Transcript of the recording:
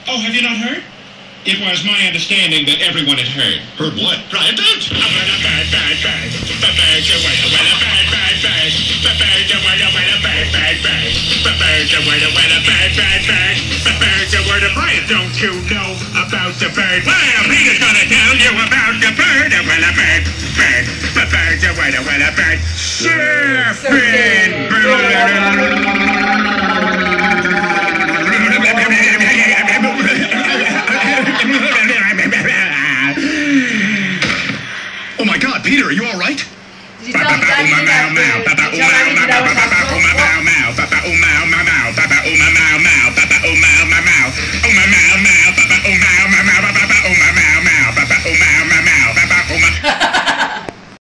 Oh, have you not heard? It was my understanding that everyone had heard. Heard what? Cry it out! Brian, don't you know about the bird? Well, Peter's gonna tell you about the bird. The bird. Surfing bird.